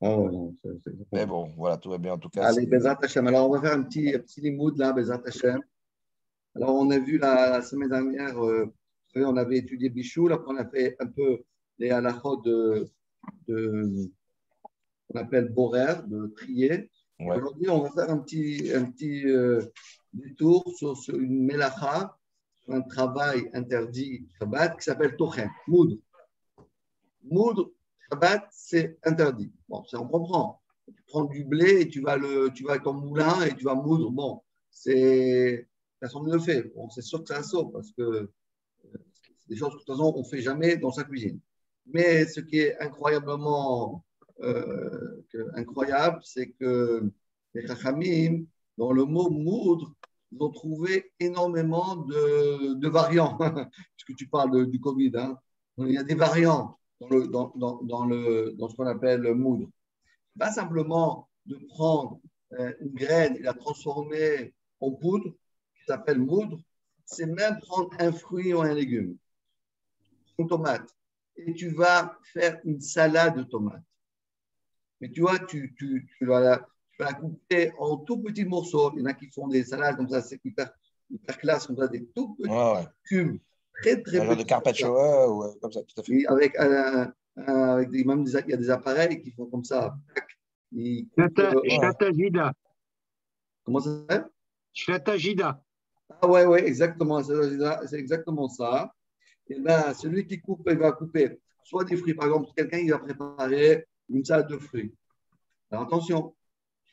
Ah ouais, non, c'est Mais compliqué. bon, voilà, tout va bien. En tout cas, Allez, Bezrat Hashem. Alors, on va faire un petit limoud là, Bezrat Hashem. Alors, on a vu la semaine dernière, vous savez, on avait étudié Bichoul, après on a fait un peu les halachot de qu'on appelle borer, de trier. Et ouais. aujourd'hui, on va faire un petit détour sur une melacha, sur un travail interdit Shabbat qui s'appelle tochen, moudre. Moudre, Shabbat, c'est interdit. Bon, ça on comprend. Tu prends du blé et tu vas avec ton moulin et tu vas moudre. Bon, c'est personne ne le fait. Bon, c'est sûr que c'est un saut parce que c'est des choses que de toute façon on ne fait jamais dans sa cuisine. Mais ce qui est incroyablement incroyable, c'est que les Chachamim, dans le mot moudre, ils ont trouvé énormément de variants. Puisque tu parles du Covid, hein. Il y a des variants dans ce qu'on appelle le moudre. Pas simplement de prendre une graine et la transformer en poudre, qui s'appelle moudre, c'est même prendre un fruit ou un légume, une tomate, et tu vas faire une salade de tomates. Mais tu vois, tu vas la couper en tout petits morceaux. Il y en a qui font des salades comme ça, c'est hyper classe, comme ça, des tout Ouais, petits ouais. cubes, très, très Un genre de petits comme ça. carpaccio, ou comme ça, tout à fait. Et avec il y a des appareils qui font comme ça. Ils coupent, Ouais. Shlatajida. comment ça s'appelle? Shlatajida. Ah ouais, ouais, exactement. C'est exactement ça. Et ben, celui qui coupe, il va couper soit des fruits. Par exemple, quelqu'un il va préparer une salade de fruits. Alors attention,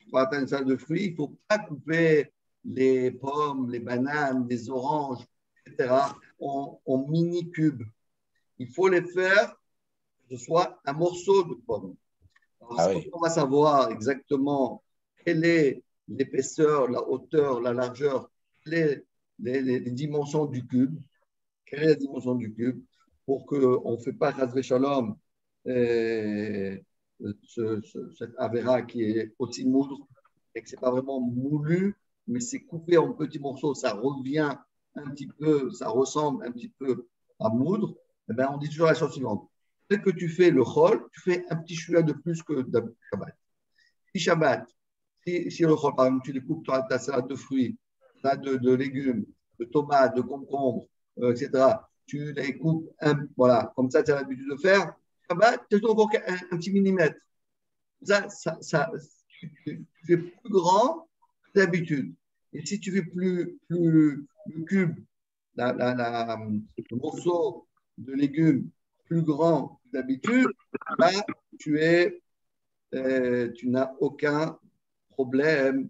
pour atteindre une salade de fruits, il ne faut pas couper les pommes, les bananes, les oranges, etc. en mini cubes. Il faut les faire que ce soit un morceau de pomme. Alors, Ah quand oui. on va savoir exactement quelle est l'épaisseur, la hauteur, la largeur, les dimensions du cube, quelle est la dimension du cube, pour qu'on ne fait pas Razvé Shalom cette avéra qui est aussi moudre et que ce n'est pas vraiment moulu, mais c'est coupé en petits morceaux, ça revient un petit peu, ça ressemble un petit peu à moudre, eh bien, on dit toujours la chose suivante. Dès que tu fais le chol, tu fais un petit chouïa de plus que d'habitude Shabbat. Si Shabbat, si le chol, par exemple, tu découpes ta salade de fruits, salade de légumes, de tomates, de concombres, etc., tu les coupes, voilà, comme ça, tu as l'habitude de faire. Shabbat, tu as encore un petit millimètre. Tu fais plus grand que d'habitude. Et si tu fais plus le cube, le morceau de légumes plus grand que d'habitude, là, tu n'as aucun problème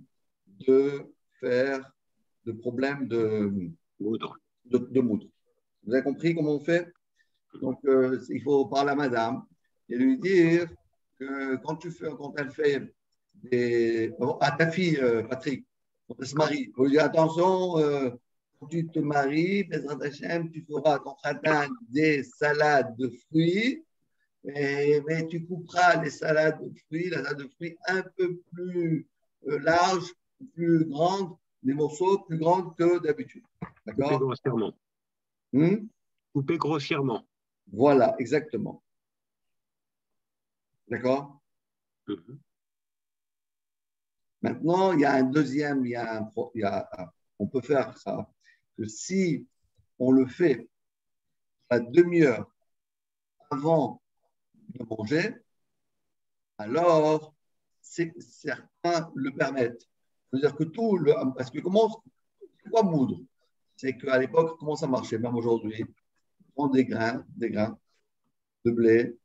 de faire de problème Moudre. de moudre. Vous avez compris comment on fait? Donc, il faut parler à madame et lui dire que quand elle fait à ta fille, Patrick, quand elle se marie, il faut lui dire attention, quand tu te maries, Bezrat Hashem, tu feras ton khatan des salades de fruits, mais tu couperas les salades de fruits, la salade de fruits un peu plus large, plus grande, des morceaux plus grands que d'habitude. Coupé D'accord? grossièrement. Coupé grossièrement. Voilà, exactement. D'accord? Mhm. Maintenant, il y a un deuxième, on peut faire ça, que si on le fait à demi-heure avant de manger, alors certains le permettent. C'est-à-dire que parce que c'est quoi moudre? C'est qu'à l'époque, comment ça marchait, même aujourd'hui, on prend des grains de blé,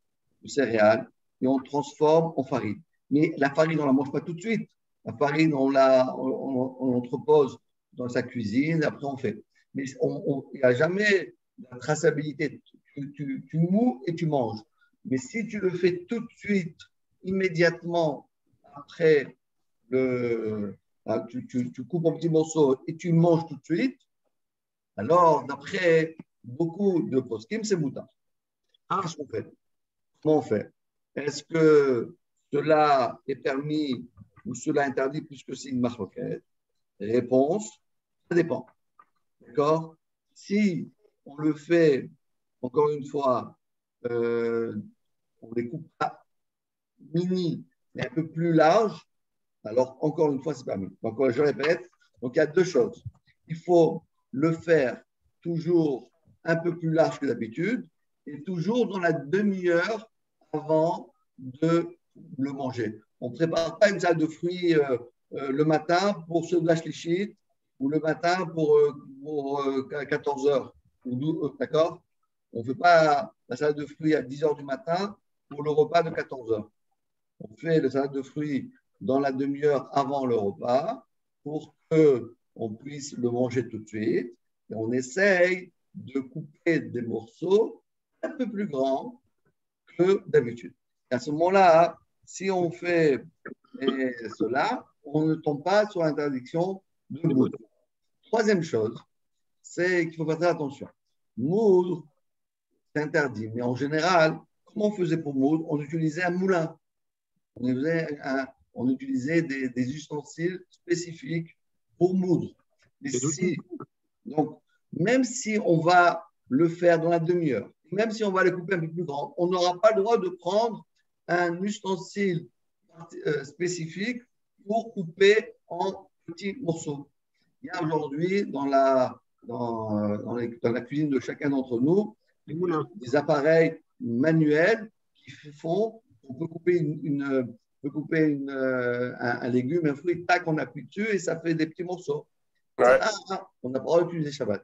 de céréales, et on transforme en farine. Mais la farine, on ne la mange pas tout de suite. La farine, on l'entrepose dans sa cuisine, après on fait. Mais il n'y a jamais la traçabilité. Tu mous et tu manges. Mais si tu le fais tout de suite, immédiatement après tu coupes en petits morceaux et tu manges tout de suite, alors d'après beaucoup de poskim, c'est moutarde. Ah, Qu'est-ce qu'on fait? Comment on fait? Est-ce que cela est permis ou cela est interdit puisque c'est une marloquette? Réponse, ça dépend. D'accord? Si on le fait, encore une fois, on les coupe pas mini, est un peu plus large, alors encore une fois, c'est permis. Donc, je répète, donc il y a deux choses. Il faut le faire toujours un peu plus large que d'habitude et toujours dans la demi-heure avant de le manger. On ne prépare pas une salade de fruits le matin pour ceux de la shlichit ou le matin pour 14 heures. D'accord? On ne fait pas la salade de fruits à 10 heures du matin pour le repas de 14 heures. On fait la salade de fruits dans la demi-heure avant le repas pour qu'on puisse le manger tout de suite. Et on essaye de couper des morceaux un peu plus grands que d'habitude. À ce moment-là, si on fait cela, on ne tombe pas sur l'interdiction de moudre. Troisième chose, c'est qu'il faut faire très attention. Moudre, c'est interdit, mais en général, comment on faisait pour moudre? On utilisait un moulin. On utilisait des ustensiles spécifiques pour moudre. Donc, même si on va le faire dans la demi-heure, même si on va le couper un peu plus grand, on n'aura pas le droit de prendre un ustensile spécifique pour couper en petits morceaux. Il y a aujourd'hui dans la cuisine de chacun d'entre nous des appareils manuels qui font on peut couper un légume, un fruit, tac, on appuie dessus et ça fait des petits morceaux. Ouais. Ça, on n'a pas le droit d'utiliser Shabbat.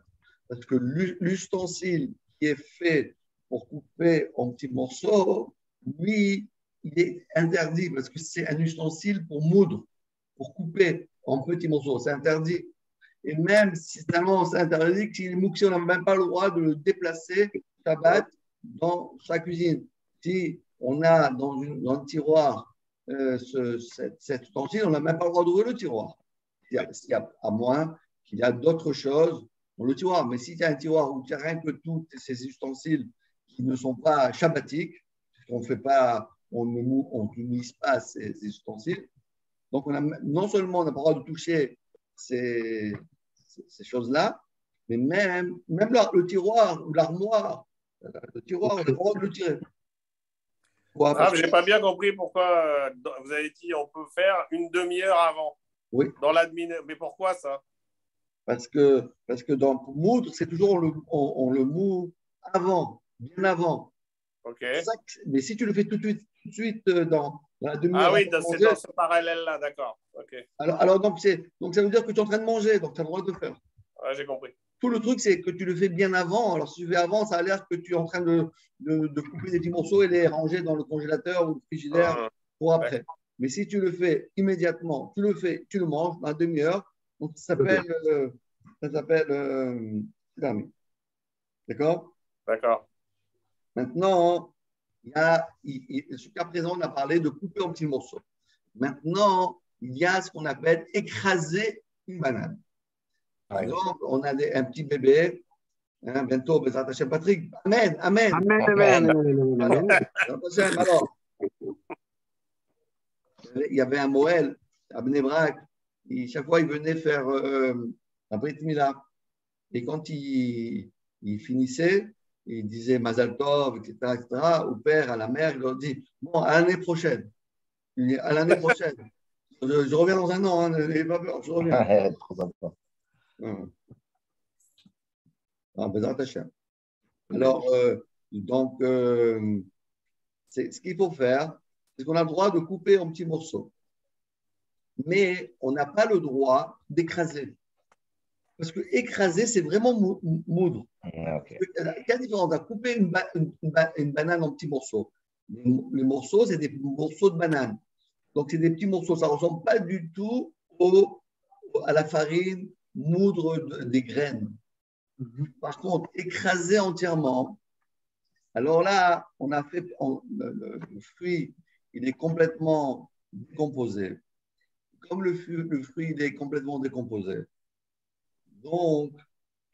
Parce que l'ustensile qui est fait pour couper en petits morceaux, lui, il est interdit parce que c'est un ustensile pour moudre, pour couper en petits morceaux. C'est interdit. Et même si tellement c'est interdit que si on n'a même pas le droit de le déplacer Shabbat dans sa cuisine. Si on a dans le tiroir cet ustensile, on n'a même pas le droit d'ouvrir le tiroir. À moins qu'il y a d'autres choses dans le tiroir. Mais si il y a un tiroir où il n'y a rien que tous ces ustensiles qui ne sont pas shabbatiques, on n'utilise pas ces ustensiles, donc non seulement on n'a pas le droit de toucher ces choses-là, mais même le tiroir ou l'armoire, le tiroir, on n'a pas le droit de le tirer. Je n'ai pas bien compris pourquoi vous avez dit on peut faire une demi-heure avant. Oui. Dans la demi-heure. Mais pourquoi ça? Parce que dans moudre, c'est toujours on le moud avant, bien avant. Ok. Mais si tu le fais tout de suite dans la demi-heure. Ah oui, c'est dans ce parallèle-là, d'accord. Okay. Alors donc ça veut dire que tu es en train de manger, donc tu as le droit de le faire. Ouais, j'ai compris. Tout le truc, c'est que tu le fais bien avant. Alors, si tu le fais avant, ça a l'air que tu es en train de couper des petits morceaux et les ranger dans le congélateur ou le frigidaire pour après. Ouais. Mais si tu le fais immédiatement, tu le manges dans la demi-heure. Donc, ça s'appelle permis. D'accord? D'accord. Maintenant, jusqu'à présent, on a parlé de couper en petits morceaux. Maintenant, il y a ce qu'on appelle écraser une banane. Par exemple, on a un petit bébé, bientôt, Bezrat Hashem Patrick. Amen, amen. Amen. Alors, il y avait un Moël à Bnei Brak. Chaque fois, il venait faire un Brit Mila. Et quand il finissait, il disait Mazal Tov, etc., au père, à la mère, il leur dit bon, à l'année prochaine. Il dit, à l'année prochaine. Je reviens dans un an, n'ayez pas peur, je reviens. Trop sympa. Alors, ce qu'il faut faire, c'est qu'on a le droit de couper en petits morceaux. Mais on n'a pas le droit d'écraser. Parce que écraser, c'est vraiment moudre. Okay. Il y a une différence. On a coupé une banane en petits morceaux. Les morceaux, c'est des morceaux de banane. Donc, c'est des petits morceaux. Ça ne ressemble pas du tout à la farine moudre des graines. Par contre, écraser entièrement, alors là, on a fait le fruit, il est complètement décomposé. Comme le fruit, il est complètement décomposé. Donc,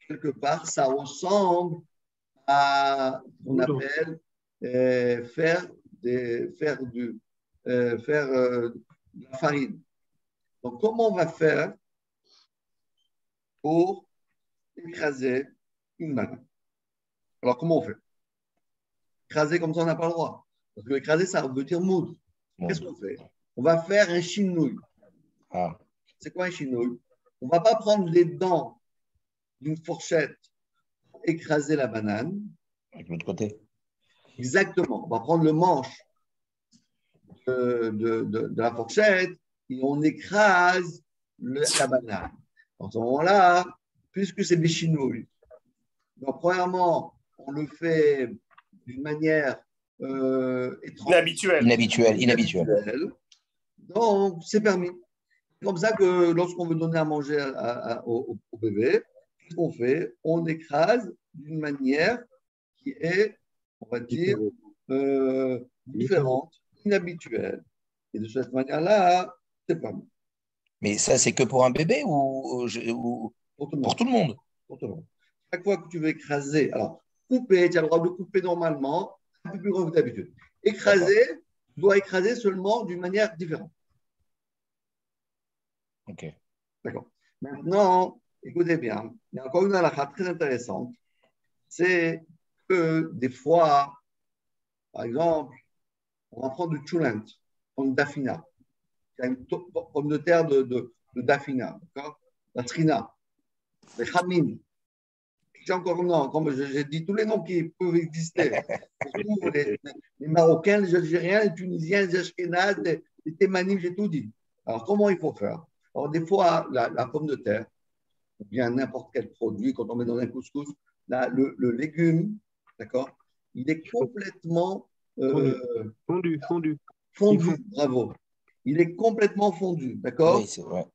quelque part, ça ressemble à ce qu'on appelle faire de la farine. Donc, comment on va faire pour écraser une banane? Alors, comment on fait? Écraser comme ça, on n'a pas le droit. Parce que écraser, ça veut dire moudre. Qu'est-ce qu'on fait? on va faire un chinouille. Ah. C'est quoi un chinouille? On ne va pas prendre les dents d'une fourchette pour écraser la banane. Avec l'autre côté. Exactement. On va prendre le manche de la fourchette et on écrase la banane. En ce moment-là, puisque c'est des chinouilles, donc premièrement, on le fait d'une manière étrange. Inhabituelle. Donc, c'est permis. C'est comme ça que lorsqu'on veut donner à manger au bébé, qu'est-ce qu'on fait? On écrase d'une manière qui est, on va dire, différente, inhabituelle. Et de cette manière-là, c'est permis. Mais ça, c'est que pour un bébé ou pour tout le monde? Pour tout le monde. Chaque fois que tu veux écraser, alors, couper, tu as le droit de couper normalement, un peu plus grand que d'habitude. Écraser, tu dois écraser seulement d'une manière différente. Ok. D'accord. Maintenant, écoutez bien, il y a encore une halakha très intéressante. C'est que des fois, par exemple, on va prendre du chulent, comme dafina. Il y a une pomme de terre de dafina, d'accord? La trina, les khamim. J'ai encore non, comme j'ai dit tous les noms qui peuvent exister. Les Marocains, les Algériens, les Tunisiens, les Ashkénazes, les Thémanim, j'ai tout dit. Alors, comment il faut faire? Alors, des fois, la pomme de terre, ou bien n'importe quel produit, quand on met dans un couscous, le légume, d'accord, il est complètement fondu. Fondu, bravo. Il est complètement fondu, d'accord? Oui, c'est vrai.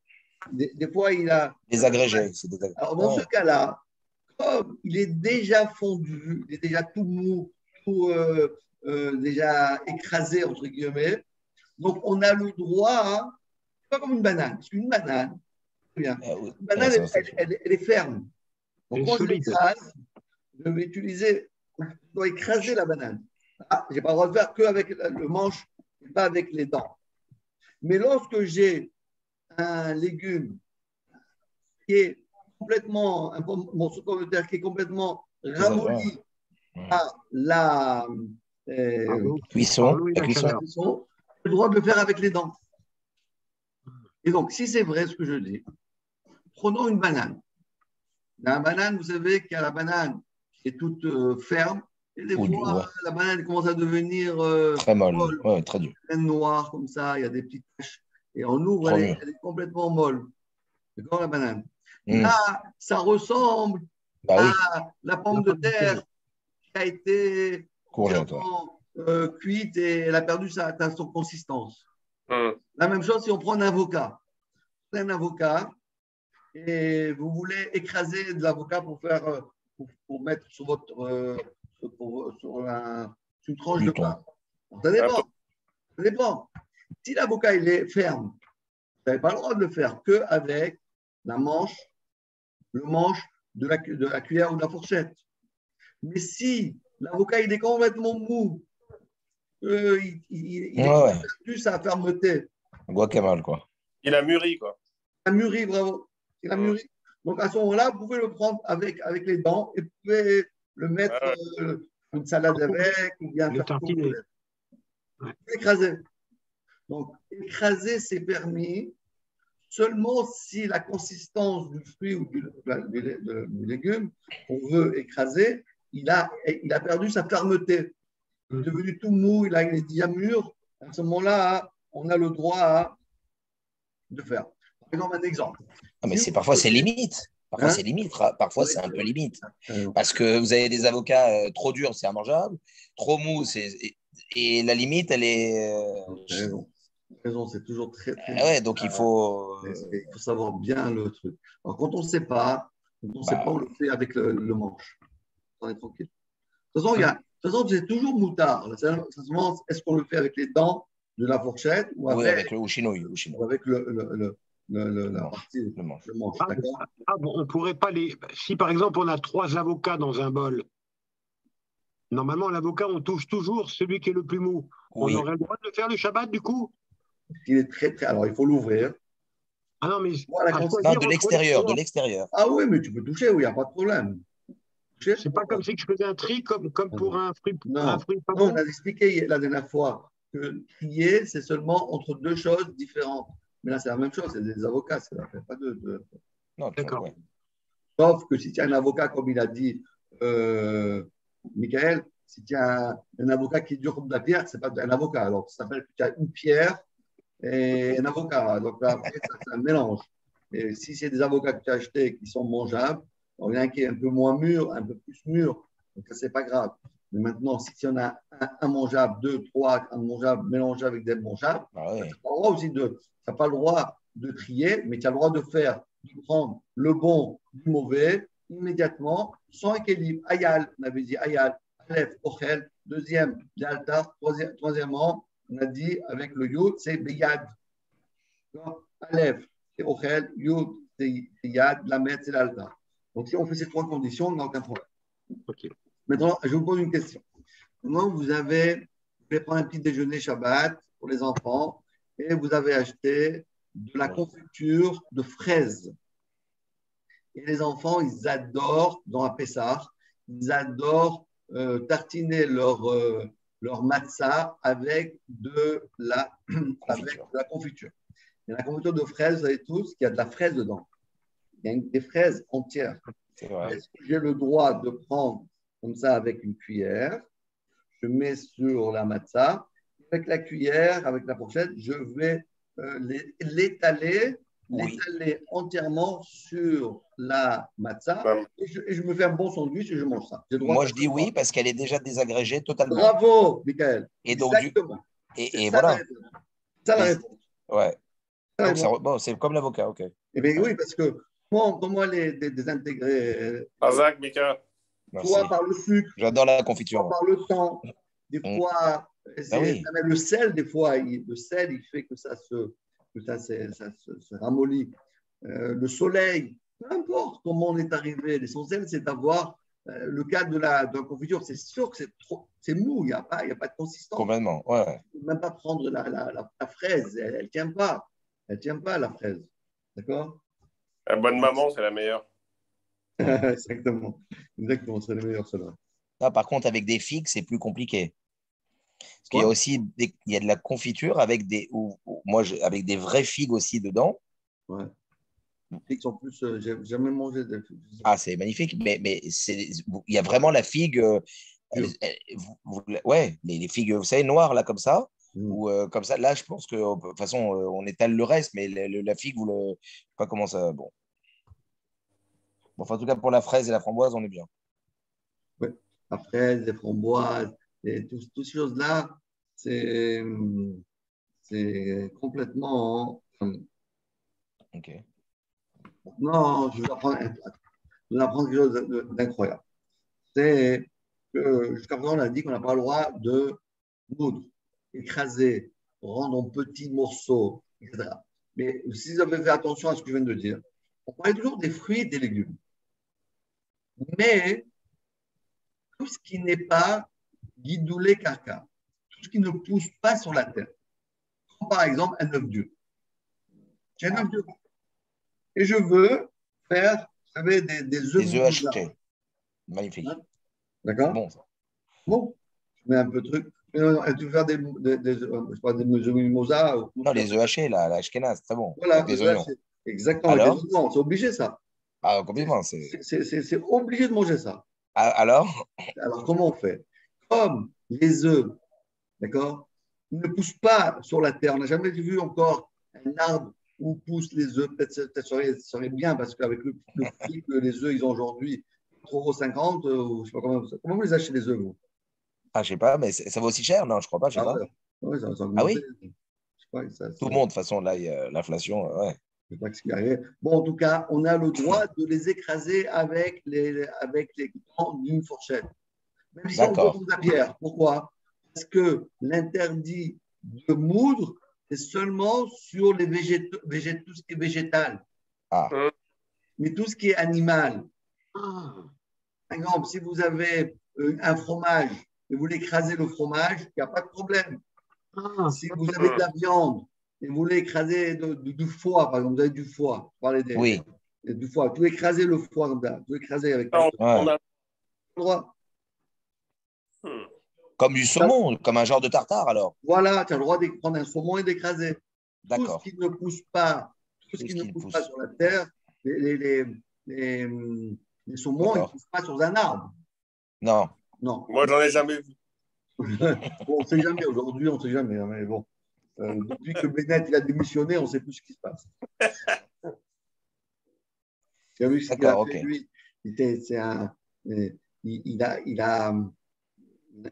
Des fois, il a. Désagrégé. Alors, dans ce cas-là, comme il est déjà fondu, il est déjà tout mou, tout déjà écrasé, entre guillemets, donc on a le droit, pas comme une banane, parce qu'une banane, bien, une banane, elle est ferme. Donc quand je l'écrase, je vais utiliser, je dois écraser la banane. Je n'ai pas le droit de faire qu'avec le manche et pas avec les dents. Mais lorsque j'ai un légume qui est complètement, un morceau de pomme de terre qui est complètement ramolli par la cuisson, j'ai le droit de le faire avec les dents. Et donc, si c'est vrai ce que je dis, prenons une banane. La banane, vous savez qu'il y a la banane qui est toute ferme, et des fois, la banane commence à devenir très molle, très dure. Noire comme ça, il y a des petites taches. Et on ouvre, elle est complètement molle. D'accord, la banane. Là, ça ressemble à la pomme de terre qui a été cuite et elle a perdu son consistance. La même chose si on prend un avocat. Vous prenez un avocat et vous voulez écraser de l'avocat pour mettre sur votre sur une tranche de pain. Ça dépend. Si l'avocat il est ferme, vous n'avez pas le droit de le faire qu'avec le manche de la cuillère ou de la fourchette. Mais si l'avocat il est complètement mou, il a perdu sa fermeté. Guacamole, quoi. Il a mûri, quoi. Il a mûri, bravo. Il a mûri. Donc à ce moment-là, vous pouvez le prendre avec les dents et vous pouvez le mettre une salade avec ou bien faire tartiner. Écraser. Donc écraser, c'est permis seulement si la consistance du fruit ou du légume qu'on veut écraser, il a perdu sa fermeté. Il est devenu tout mou, il est déjà mûr. À ce moment-là, on a le droit de faire. Par exemple, un exemple. Mais parfois, c'est limite. Parfois, c'est limite. Parfois, c'est un peu limite. Parce que vous avez des avocats trop durs, c'est immangeable. Trop mou, et la limite, elle est. Raison, c'est toujours très. Donc il faut savoir bien le truc. Alors, quand on ne sait pas, on le fait avec le manche. On est tranquille. De toute façon, c'est toujours moutard. Est-ce qu'on le fait avec les dents de la fourchette ou avec le chinouille. Ou avec la partie, le manche. On ne pourrait pas Si par exemple on a 3 avocats dans un bol, normalement l'avocat on touche toujours celui qui est le plus mou. On aurait le droit de le faire le Shabbat du coup? Il est très très. Alors il faut l'ouvrir. Ah non mais de l'extérieur. Ah oui, mais tu peux toucher, oui, il n'y a pas de problème. C'est pas comme si je faisais un tri comme pour un fruit. Non, on a expliqué la dernière fois que trier, c'est seulement entre deux choses différentes. Mais là, c'est la même chose, c'est des avocats, ça ne fait pas Non, D'accord. ouais. Sauf que si tu as un avocat, comme il a dit Michael, si tu as un avocat qui est dur comme de la pierre, ce n'est pas un avocat. Alors, ça s'appelle que tu as une pierre et un avocat. Donc là, après, c'est un mélange. Et si c'est des avocats que tu as achetés qui sont mangeables, il y en a un qui est un peu moins mûr, un peu plus mûr. Donc, ça, c'est pas grave. Mais maintenant, si tu en as un mangeable, deux, trois, un mangeable mélangé avec des mangeables, Ah ouais. tu n'as pas le droit aussi pas le droit de trier, mais tu as le droit de prendre le bon du mauvais immédiatement, sans équilibre. Ayal, on avait dit Ayal, Aleph, Ochel. Deuxième, Yalta. Troisièmement, on a dit avec le Yud, c'est Beyad. Aleph, c'est Ochel. Yud, c'est Yad. Lamed, c'est l'Alta. Donc, si on fait ces trois conditions, on n'a aucun problème. Ok. Maintenant, je vous pose une question. Comment vous allez prendre un petit déjeuner Shabbat pour les enfants et vous avez acheté de la confiture de fraises. Et les enfants, ils adorent, dans un Pessah, ils adorent tartiner leur matzah avec de la confiture. Et la confiture de fraises, vous savez tous qu'il y a de la fraise dedans. Il y a des fraises entières. Est-ce que j'ai le droit de prendre comme ça avec une cuillère? Je mets sur la matzah. Avec la cuillère, avec la fourchette, je vais l'étaler entièrement sur la matzah et je me fais un bon sandwich et je mange ça. Moi, je dis oui parce qu'elle est déjà désagrégée totalement. Bravo, Michael. Et donc, exactement. Et voilà. Ça la réponse. Ouais. Bon, c'est comme l'avocat, ok. Eh bien, oui, parce que comment les désintégrer Razak, Mika. Soit par le sucre, j'adore la confiture, soit par le temps. Des fois, le sel, des fois, le sel, il fait que ça se ramollit. Le soleil, peu importe comment on est arrivé, l'essentiel, c'est d'avoir le cas de la confiture. C'est sûr que c'est mou, il n'y a pas de consistance. Complètement, ouais. Il ne faut même pas prendre la fraise, elle ne tient pas. Elle ne tient pas, la fraise. D'accord? La bonne maman, c'est la meilleure. Exactement, c'est le meilleur, cela. Ah, par contre, avec des figues, c'est plus compliqué. Parce qu'il y a aussi il y a de la confiture avec avec des vraies figues aussi dedans. Ouais. Les figues sont plus. J'ai jamais mangé des figues. Ah, c'est magnifique, mais il y a vraiment la figue. Les figues, vous savez, noires, là, comme ça. Ou comme ça. Là, je pense que, de toute façon, on étale le reste, mais la figue, je sais pas comment ça. Bon. Enfin, en tout cas, pour la fraise et la framboise, on est bien. Oui, la fraise, les framboises, et toutes ces choses-là, c'est complètement. Ok. Non, je vais apprendre quelque chose d'incroyable. C'est que jusqu'à présent, on a dit qu'on n'a pas le droit de moudre, écraser, rendre en petits morceaux, etc. Mais si vous avez fait attention à ce que je viens de dire, on parlait toujours des fruits et des légumes. Mais tout ce qui n'est pas guidoulé caca, tout ce qui ne pousse pas sur la terre, comme par exemple un œuf dur. J'ai un œuf dur. Et je veux faire, vous savez, des œufs hachés. Magnifique. Hein? D'accord? Bon, ça. Bon, je mets un peu de truc. Tu veux faire des œufs mimosa? Non, les œufs hachés, la ashkenaz, c'est très bon. Voilà, avec des oignons. Exactement. Alors? C'est obligé, ça. Ah, complètement. C'est obligé de manger ça. Alors, comment on fait? Comme les œufs, d'accord, ils ne poussent pas sur la terre. On n'a jamais vu encore un arbre où poussent les œufs. Peut-être ça serait bien parce qu'avec le prix que les œufs ils ont aujourd'hui, 3,50 €, je sais pas comment vous les achetez les œufs, vous? je ne sais pas, mais ça vaut aussi cher? Non, je ne crois pas, je sais pas. Ouais, ça oui? Je sais pas, tout le monde, de toute façon, là, il y a l'inflation, ouais. Je sais pas ce qui arrive. Bon, en tout cas, on a le droit de les écraser avec les dents d'une fourchette. Même si on pose la pierre. Pourquoi? Parce que l'interdit de moudre, c'est seulement sur les tout ce qui est végétal. Mais tout ce qui est animal. Par exemple, si vous avez un fromage et vous voulez écraser le fromage, il n'y a pas de problème. Si vous avez de la viande et vous voulez écraser du foie, par exemple, vous avez du foie, du foie, vous écraser le foie comme ça, vous écraser avec on a le droit. Comme du saumon, comme un genre de tartare alors. Voilà, tu as le droit de prendre un saumon et d'écraser. D'accord. Tout ce qui ne pousse pas, sur la terre, les saumons, ils ne poussent pas sur un arbre. Non. Non. Moi, j'en ai jamais vu. Bon, on ne sait jamais. Aujourd'hui, on ne sait jamais. Mais bon, depuis que Bennett il a démissionné, on ne sait plus ce qui se passe. Tu as vu ce qu'il a fait, lui? Il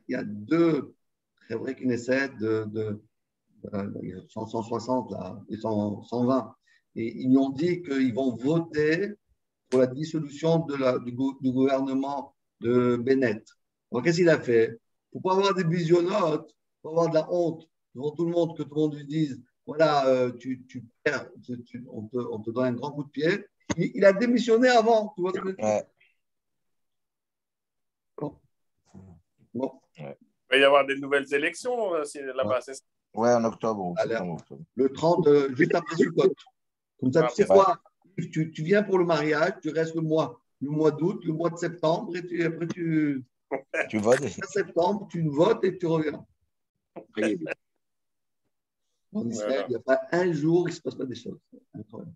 y a deux très vrais Knesset de 160 là, et 120. Et ils lui ont dit qu'ils vont voter pour la dissolution du gouvernement de Bennett. Alors, qu'est-ce qu'il a fait? Pour ne pas avoir des bisionotes, pour avoir de la honte devant tout le monde, que tout le monde lui dise voilà, tu perds, on te donne un grand coup de pied. Il a démissionné avant, tu vois ce que je veux dire? Bon. Ouais. Il va y avoir des nouvelles élections là-bas, c'est ça? Ouais, en octobre. Le 30, juste après Sukkot. Comme ça, tu sais quoi? Tu viens pour le mariage, tu restes le mois d'août, le mois de septembre, et après tu votes. En septembre, tu votes et tu reviens. En Israël, il n'y a pas un jour où il ne se passe pas des choses. Incroyable.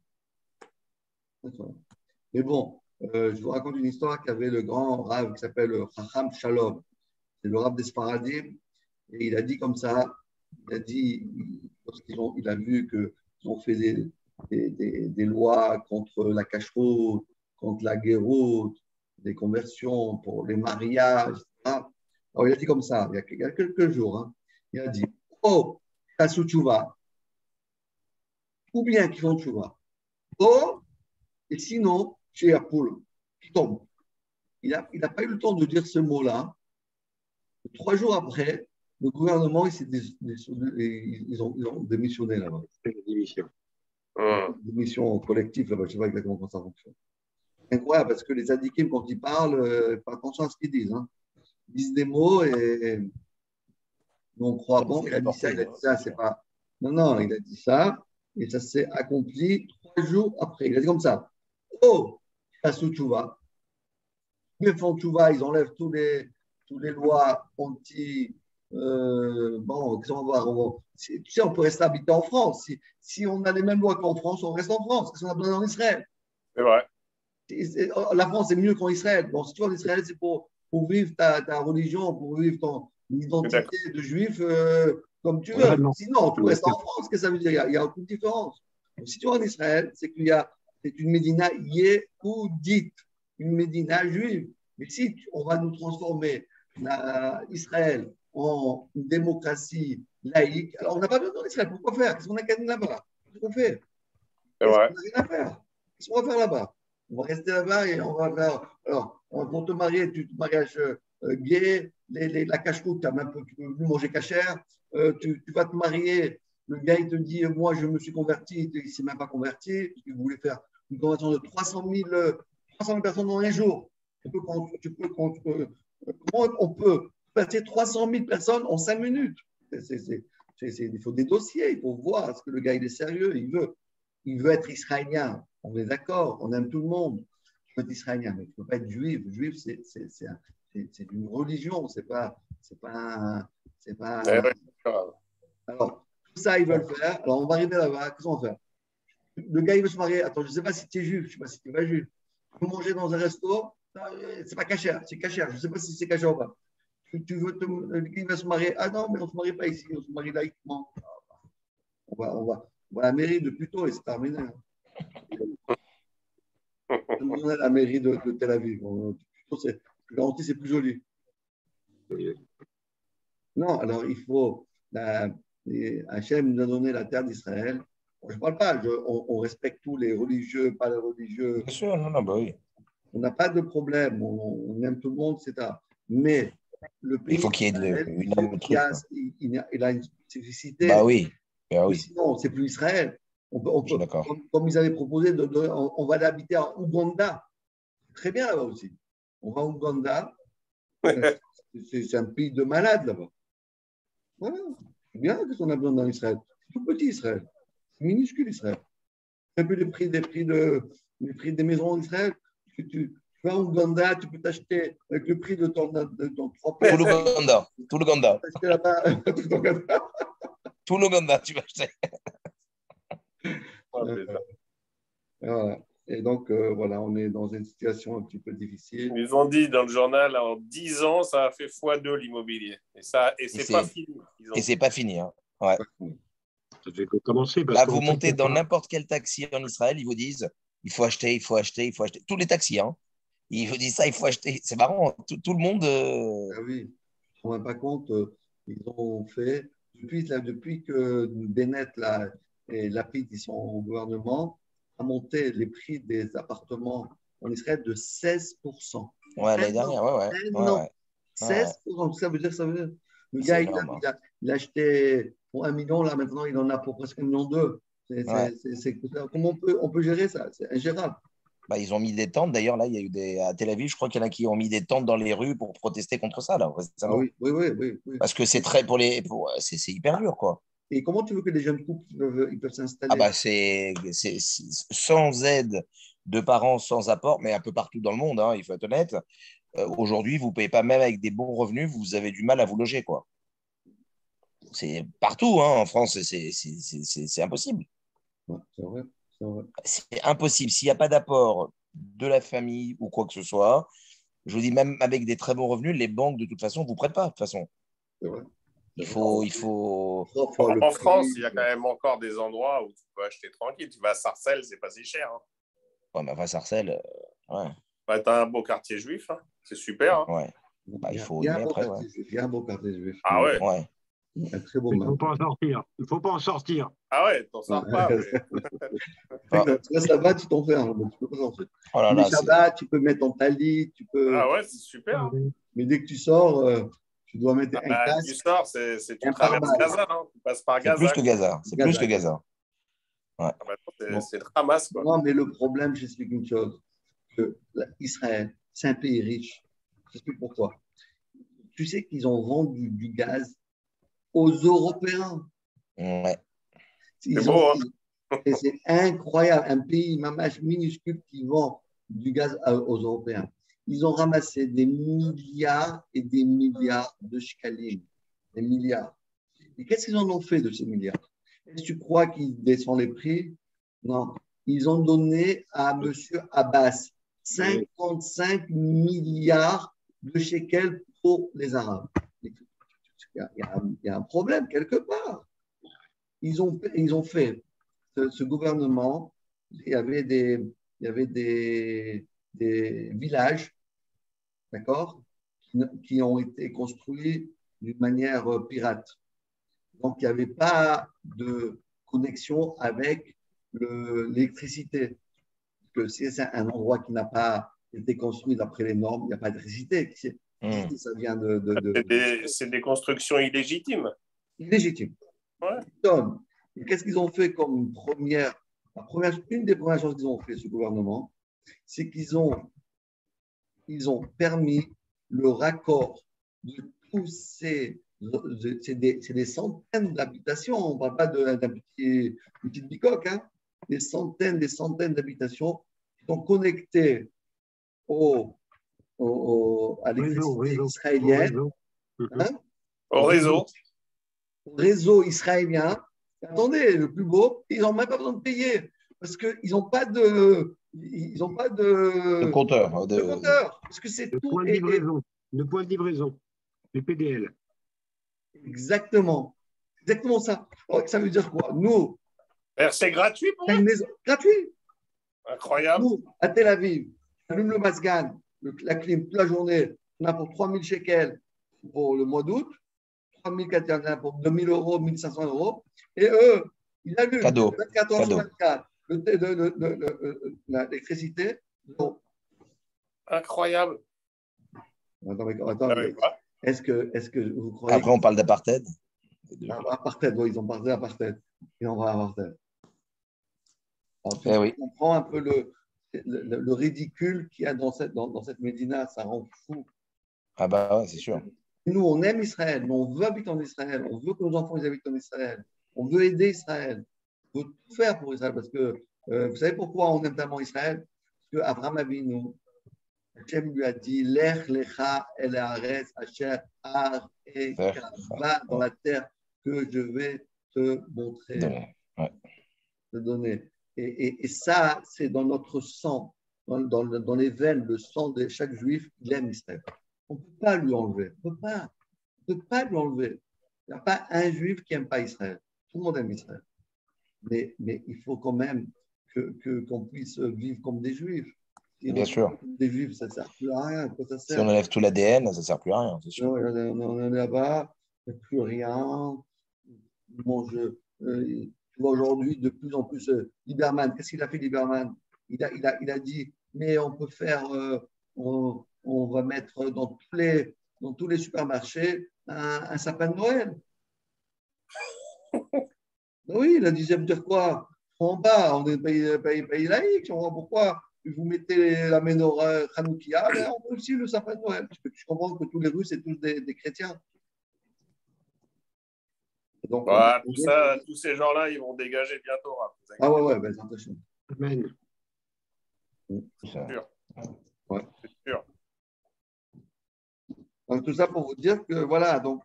Mais bon, je vous raconte une histoire qu'avait le grand Rav qui s'appelle Chacham Shalom. C'est le Rav des Sfaradim. Et il a dit comme ça, il a vu qu'ils ont fait des lois contre la cacheroute, contre la guéroute, des conversions pour les mariages, etc. Alors il a dit comme ça, il y a quelques jours, hein, il a dit oh, Tassou Tchouva, ou bien qu'ils font Tchouva, oh, et sinon, chez Yapoul, qui tombe. Il n'a pas eu le temps de dire ce mot-là. 3 jours après, le gouvernement, ils ont démissionné là-bas. Démission collective là-bas, je ne sais pas exactement comment ça fonctionne. Incroyable, parce que les adikim, quand ils parlent, pas attention à ce qu'ils disent. Hein. Ils disent des mots et on croit, bon, il a dit ça, c'est pas. Non, il a dit ça, et ça s'est accompli 3 jours après. Il a dit comme ça. Oh, Tassou Tchouva. Ils font Tchouva, ils enlèvent tous les lois anti. Bon, qu'est-ce qu'on va voir? Tu sais, on peut rester habité en France. Si on a les mêmes lois qu'en France, on reste en France. Qu'est-ce qu'on a besoin en Israël? C'est vrai. La France est mieux qu'en Israël. Bon, si tu vas en Israël, c'est pour vivre ta religion, pour vivre ton identité de juif comme tu veux. Sinon, tu restes en France. Qu'est-ce que ça veut dire? Il n'y a aucune différence. Donc, si tu vas en Israël, c'est une Médina yéhoudite, une Médina juive. Mais si on va nous transformer Israël en une démocratie laïque, alors on n'a pas besoin d'Israël. Pourquoi faire? Qu'est-ce qu'on a gagné là-bas? Qu'est-ce qu'on fait? C'est vrai. On n'a rien à faire. Qu'est-ce qu'on va faire là-bas? On va rester là-bas et on va faire. Alors, pour te marier, tu te mariages gay, la cache-croûte, tu peux plus manger cachère. Tu vas te marier, le gars, il te dit moi, je me suis converti, il ne s'est même pas converti, il voulait faire une conversion de 300 000 personnes en un jour. Comment on peut passer 300 000 personnes en 5 minutes? Il faut des dossiers, il faut voir est-ce que le gars il est sérieux, il veut être israélien. On est d'accord, on aime tout le monde. Tu peux être israélien, mais tu ne peux pas être juif. Juif, c'est une religion, c'est pas. Alors, tout ça, ils veulent faire. Alors, on va arriver là-bas, qu'est-ce qu'on va faire? Le gars, il veut se marier. Attends, je ne sais pas si tu es juif, je ne sais pas si tu vas juif. Tu veux manger dans un resto, c'est pas cachère, c'est cachère. Je ne sais pas si c'est cachère ou pas. Il va se marier. Ah non, mais on ne se marie pas ici, on se marie laïquement. On va à la mairie de Puteaux et c'est terminé. On est à la mairie de Tel Aviv. Je garantis, c'est plus joli. Non, alors il faut. Hachem nous a donné la terre d'Israël. Je ne parle pas, on respecte tous les religieux, pas les religieux. Bien sûr, non, bah oui. On n'a pas de problème, on aime tout le monde, etc. Mais le pays. Il faut qu'il y ait il a une spécificité. Bah oui. Bah oui. Sinon, c'est plus Israël. On peut, comme ils avaient proposé, on va aller habiter en Ouganda. Très bien là-bas aussi. On va en Ouganda. C'est un pays de malades là-bas. Voilà. C'est bien qu'est-ce qu'on a besoin dans Israël. C'est tout petit Israël. C'est minuscule Israël. C'est un peu les prix des maisons en Israël. Tu Tu vas en Ouganda, tu peux t'acheter avec le prix de ton 3 Tout l'Ouganda. Tout l'Ouganda. T'acheter là-bas tout l'Ouganda. Tout l'Ouganda, tu vas acheter. Voilà. Et donc, voilà, on est dans une situation un petit peu difficile. Ils ont dit dans le journal, en 10 ans, ça a fait x2 l'immobilier. Et c'est pas fini. Et c'est pas fini. Hein. Ouais. Ça fait que commencer. Là, vous montez dans n'importe quel taxi en Israël, ils vous disent il faut acheter, il faut acheter, il faut acheter. Tous les taxis, hein. Ils vous disent ça, il faut acheter. C'est marrant. Tout le monde. Ah oui, je ne me rends pas compte. Ils ont fait, depuis que Bennett là, et Lapid ils sont au gouvernement, a monté les prix des appartements en Israël de 16%. Ouais, l'année dernière, ouais. 16%, ça veut dire, le gars, il a acheté pour 1 million, là maintenant, il en a pour presque 1,2 million. Comment on peut gérer ça? C'est ingérable. Bah, ils ont mis des tentes. D'ailleurs, là, il y a eu à Tel Aviv, je crois qu'il y en a qui ont mis des tentes dans les rues pour protester contre ça, là, récemment. Ah oui. Parce que c'est très c'est hyper dur, quoi. Et comment tu veux que les jeunes couples ils peuvent s'installer? Ah bah c'est sans aide de parents, sans apport, mais un peu partout dans le monde, hein, il faut être honnête. Aujourd'hui, vous ne payez pas, même avec des bons revenus, vous avez du mal à vous loger, quoi. C'est partout, hein, en France, c'est impossible. Ouais, c'est vrai. C'est impossible. S'il n'y a pas d'apport de la famille ou quoi que ce soit, je vous dis, même avec des très bons revenus, les banques, de toute façon, ne vous prêtent pas, de toute façon. C'est vrai. Il faut... En France, il y a quand même encore des endroits où tu peux acheter tranquille. Tu vas à Sarcelles, c'est pas si cher. Hein. Ouais, mais à Sarcelles, ouais. Bah, tu as un beau quartier juif, hein. C'est super. Hein. Ouais. Bah, il faut y a aimer après. Il y a un beau quartier juif. Ah ouais. Un très beau. Il ne faut pas en sortir. Il ne faut pas en sortir. Ah ouais, t'en sors pas. Tu restes là-bas, tu t'enfermes. Tu peux pas sortir. Oh là là, Shabbat, tu peux mettre ton talit. Ah ouais, c'est super. Hein. Mais dès que tu sors, tu dois mettre un casque. Tu sors, tu traverses Gaza. Hein. Tu passes par Gaza. C'est plus que Gaza. C'est plus que Gaza. Ouais. C'est le ramasse, quoi. Non, mais le problème, j'explique une chose. Que Israël, c'est un pays riche. J'explique pourquoi. Tu sais qu'ils ont vendu du gaz aux Européens. Ouais. C'est beau, hein? Et c'est incroyable. Un pays minuscule qui vend du gaz aux Européens. Ils ont ramassé des milliards et des milliards de shkalim. Des milliards. Et qu'est-ce qu'ils en ont fait de ces milliards? Est-ce que tu crois qu'ils descendent les prix? Non. Ils ont donné à M. Abbas 55 milliards de shekels pour les Arabes. Il y a un problème quelque part. Ils ont fait ce gouvernement. Il y avait des villages, d'accord, qui ont été construits d'une manière pirate. Donc, il n'y avait pas de connexion avec l'électricité. Parce que si c'est un endroit qui n'a pas été construit d'après les normes, il n'y a pas d'électricité. Ça vient C'est des constructions illégitimes. Illégitimes. Ouais. Et qu'est-ce qu'ils ont fait comme une des premières choses qu'ils ont fait, ce gouvernement, c'est qu'ils ont permis le raccord de tous ces. C'est des centaines d'habitations, on ne parle pas d'une petite bicoque, hein, des centaines d'habitations qui sont connectées à l'électricité israélienne. Au réseau. Au réseau israélien. Et attendez, le plus beau, ils n'ont même pas besoin de payer parce qu'ils n'ont pas de. Ils n'ont pas de compteur. De compteur. Parce que c'est le tout. Point de livraison. Le point de livraison. Les PDL. Exactement. Exactement ça. Alors, ça veut dire quoi? Nous. C'est gratuit pour eux? Gratuit. Incroyable. Nous, à Tel Aviv, on allume le masgan, la clim toute la journée. On a pour 3 000 shekels pour le mois d'août, 3 400 pour 2 000 euros, 1 500 euros. Et eux, ils allument 24 heures sur 24 l'électricité. Incroyable. Attends. Est-ce que vous croyez. Après, on parle d'apartheid. Apartheid, oui, ils ont parlé d'apartheid. Et on va apartheid. Alors, on comprend un peu le ridicule qu'il y a dans cette médina, ça rend fou. Ah bah ouais, c'est sûr. Nous, on aime Israël, mais on veut habiter en Israël, on veut que nos enfants habitent en Israël, on veut aider Israël, on veut tout faire pour Israël, parce que vous savez pourquoi on aime tellement Israël? Parce qu'Abraham Avinu, Hachem lui a dit, Lech lecha el haaretz asher ar et va dans la terre que je vais te montrer, te donner. Et ça, c'est dans notre sang, dans les veines, le sang de chaque juif, il aime Israël. On ne peut pas lui enlever. On ne peut pas lui enlever. Il n'y a pas un juif qui n'aime pas Israël. Tout le monde aime Israël. Mais il faut quand même qu'on puisse vivre comme des juifs. Si bien sûr. Des juifs, ça ne sert plus à rien. Quoi ça sert? Si on enlève tout l'ADN, ça ne sert plus à rien, c'est sûr. On est là-bas, il n'y a plus rien. Tu vois aujourd'hui de plus en plus Lieberman. Qu'est-ce qu'il a fait, Lieberman? Il a dit, mais on peut faire, on va mettre dans tous les supermarchés un sapin de Noël. Oui, il a dit, ça veut dire quoi? En bas, on est pays laïque. On voit pourquoi vous mettez la menorah Hanoukia, mais on peut aussi le sapin de Noël. Parce que tu comprends que tous les Russes, c'est tous des chrétiens. Donc, tous ces gens-là, ils vont dégager bientôt. Hein, ah ouais, ben, attention. Amen. C'est sûr. Ouais. C'est sûr. Donc, tout ça pour vous dire que voilà, donc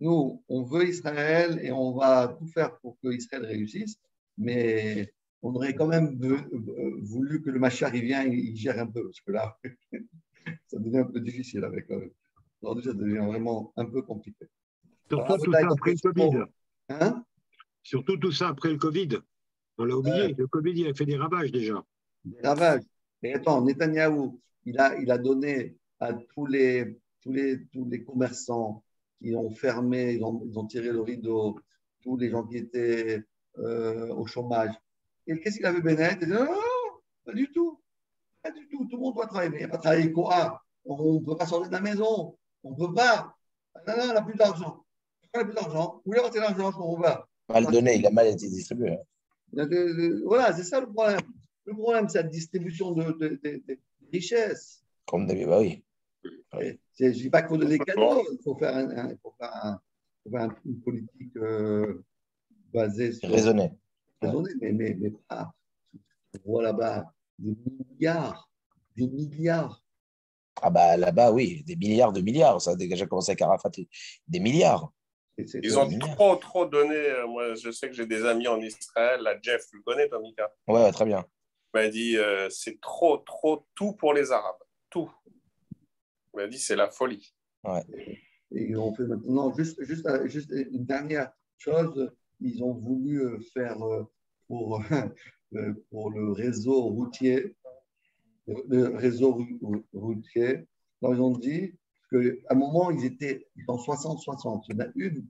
nous, on veut Israël et on va tout faire pour que Israël réussisse, mais on aurait quand même voulu que le Mashiach il gère un peu, parce que là, ça devient un peu difficile avec eux. Aujourd'hui, ça devient vraiment un peu compliqué. Surtout tout ça après le Covid. Hein? Surtout tout ça après le Covid. On l'a oublié. Le Covid, il a fait des ravages déjà. Des ravages. Mais attends, Netanyahou, il a donné à tous les commerçants qui ont fermé, ils ont tiré le rideau, tous les gens qui étaient au chômage. Et qu'est-ce qu'il avait Bennett? Il dit non, pas du tout. Pas du tout. Tout le monde doit travailler. Mais il n'y a pas travailler quoi? On ne peut pas sortir de la maison. On ne peut pas. Non, on n'a plus d'argent. On n'a plus d'argent. Vous voulez avoir de l'argent, on va. Mal donné, il a mal été distribué. Voilà, c'est ça le problème. Le problème, c'est la distribution de richesses. Comme d'habitude, bah oui. Je ne dis pas qu'il faut donner des cadeaux, il faut faire une politique basée sur. Raisonnée. Mais pas. On voit là-bas des milliards. Ah bah là-bas, oui, des milliards de milliards. Ça a déjà commencé avec Arafat. Des milliards. Ils ont trop donné. Moi, je sais que j'ai des amis en Israël. Là, Jeff, tu le connais, toi, Mika? Ouais, très bien. Il m'a dit c'est trop tout pour les Arabes. Tout. Il m'a dit c'est la folie. Ouais. Et on fait maintenant juste une dernière chose. Ils ont voulu faire pour le réseau routier. Le réseau routier. Alors, ils ont dit qu'à un moment, ils étaient en 60-60. Il y en a une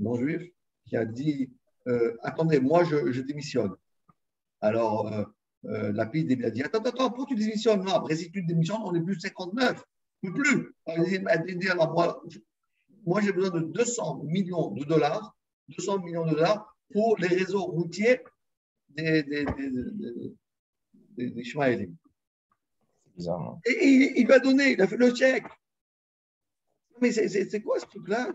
non-juif qui a dit attendez, moi, je démissionne. Alors, Lapide a dit attends, pourquoi tu démissionnes? Non, après, si tu démissionnes, on n'est plus 59. Plus. Elle dit alors, moi, j'ai besoin de 200 millions de dollars pour les réseaux routiers des Ishmaélim. C'est bizarre. Hein. Et il lui a donné, il a fait le chèque. Mais c'est quoi ce truc-là?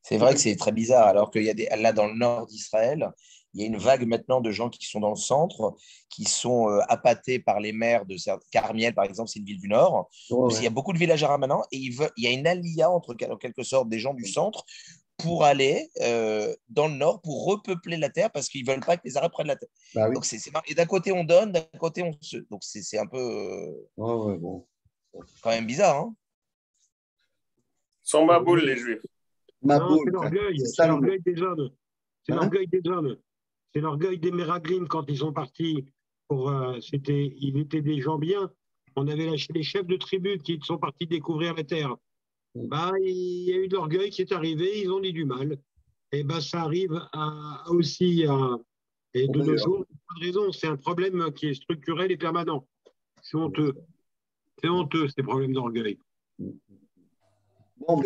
C'est vrai que c'est très bizarre, alors qu'il y a là dans le nord d'Israël, il y a une vague maintenant de gens qui sont dans le centre, qui sont appâtés par les maires de Carmiel, par exemple, c'est une ville du nord. Ouais. Il y a beaucoup de villageois maintenant, et il y a une alia entre, en quelque sorte, des gens du centre pour aller dans le nord, pour repeupler la terre, parce qu'ils ne veulent pas que les Arabes prennent la terre. Bah, oui. Donc, et d'un côté, on donne, d'un côté, on se... Donc, c'est un peu bon. quand même bizarre. Hein. Sans ma boule, les Juifs. Non, c'est l'orgueil. C'est l'orgueil des hommes. C'est l'orgueil des hommes. C'est l'orgueil des Meraglim quand ils sont partis. Ils étaient des gens bien. On avait les chefs de tribus qui sont partis découvrir la terre. Il y a eu de l'orgueil qui est arrivé, ils ont dit du mal. Et ça arrive et de nos jours, pas de raison. C'est un problème qui est structurel et permanent. C'est honteux. C'est honteux, ces problèmes d'orgueil. Bon,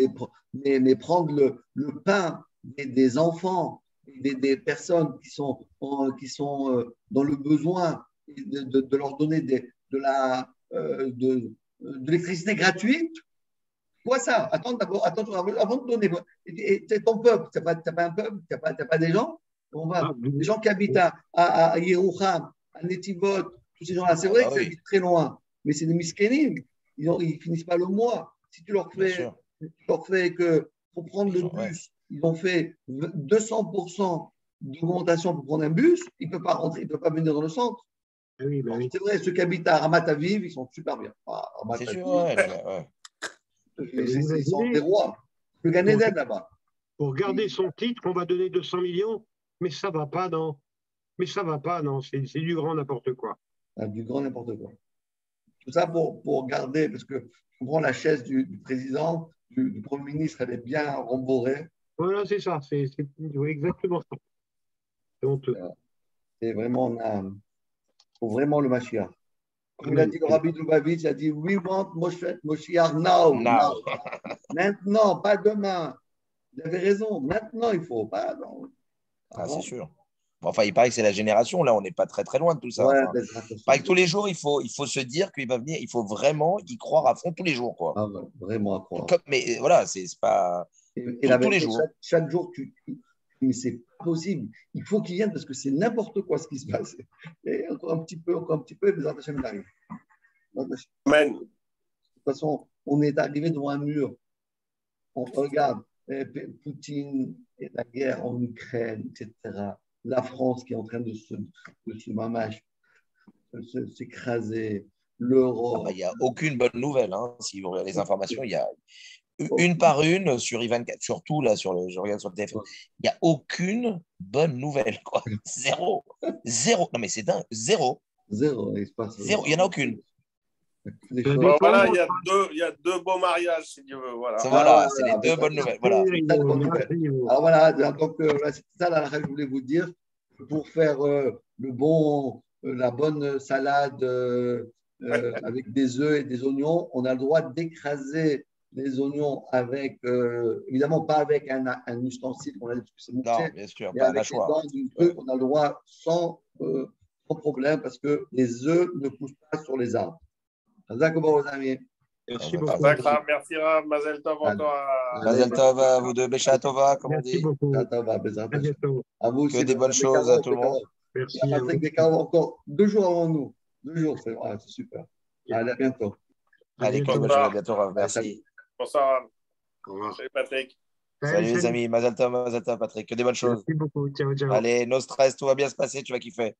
mais prendre le pain des enfants, des personnes qui sont dans le besoin, de leur donner de l'électricité gratuite. Quoi ça? Attends d'abord, avant de donner. C'est ton peuple, tu n'as pas un peuple, tu n'as pas des gens. Les gens qui habitent à Yerouham, à Netivot, tous ces gens-là, c'est vrai que ça habite très loin. mais c'est des miskénim. Ils ne finissent pas le mois. Si tu leur fais que pour prendre le bus, ils ont fait 200% d'augmentation pour prendre un bus, ils ne peuvent pas rentrer, ils ne peuvent pas venir dans le centre. Oui, c'est vrai, ceux qui habitent à Ramat Aviv, ils sont super bien. C'est sûr, ouais. Ils sont des rois. Le Gan Eden là-bas. Pour garder son titre, on va donner 200 millions, mais ça ne va pas, non. Mais ça ne va pas, non. C'est du grand n'importe quoi. Du grand n'importe quoi. Tout ça pour garder, parce que je comprends la chaise du président, du Premier ministre, elle est bien rembourrée. Voilà, c'est ça. C'est exactement ça. C'est honteux. C'est vraiment, il faut vraiment le Mashiach. Comme il a dit le Rabbi Lubavitch, il a dit We want Moshiach now. Maintenant, pas demain. Il avait raison. Maintenant, il faut. Pas non. C'est sûr. Enfin, il paraît que c'est la génération. Là, on n'est pas très très loin de tout ça. Ouais, que tous les jours, il faut se dire qu'il va venir. Il faut vraiment y croire à fond tous les jours, quoi. Ouais, vraiment à croire. Mais voilà, c'est pas tous les jours. Chaque jour, mais c'est pas possible. Il faut qu'il vienne parce que c'est n'importe quoi ce qui se passe. Et encore un petit peu, et les Hachem arrivent. Amen. De toute façon, on est arrivé devant un mur. On regarde Poutine et la guerre en Ukraine, etc. La France qui est en train de se s'écraser, l'Europe. Il n'y a aucune bonne nouvelle. Si vous regardez les informations, il y a une par une sur I24, surtout là, je regarde sur le téléphone. Il n'y a aucune bonne nouvelle, quoi. Zéro. Non, mais c'est dingue. Zéro. Zéro. Il n'y en a aucune. Voilà, il y a deux beaux mariages, si tu veux. Voilà, c'est les deux bonnes nouvelles. Voilà. Alors voilà, donc c'est ça là, que je voulais vous dire. Pour faire la bonne salade avec des œufs et des oignons, on a le droit d'écraser les oignons avec, évidemment pas avec un ustensile qu'on a dit que c'est mouché, non, bien sûr, pas un mâchoire. On a le droit sans problème parce que les œufs ne poussent pas sur les arbres. D'accord, amis. Merci beaucoup. Merci, Rav. Mazel Tov encore. Mazel Tov à vous deux. Besha Tova, comme on dit. Merci beaucoup. À vous que des bonnes choses à tout le monde. Merci. Il y a Patrick Descartes encore 2 jours avant nous. 2 jours, c'est super. Allez, à bientôt. Allez, à bientôt, Rav. Merci. Bonsoir. Salut, Patrick. Salut les amis. Mazel Tov, Patrick. Que des bonnes choses. Merci beaucoup. Ciao, ciao. Allez, no stress, tout va bien se passer. Tu vas kiffer.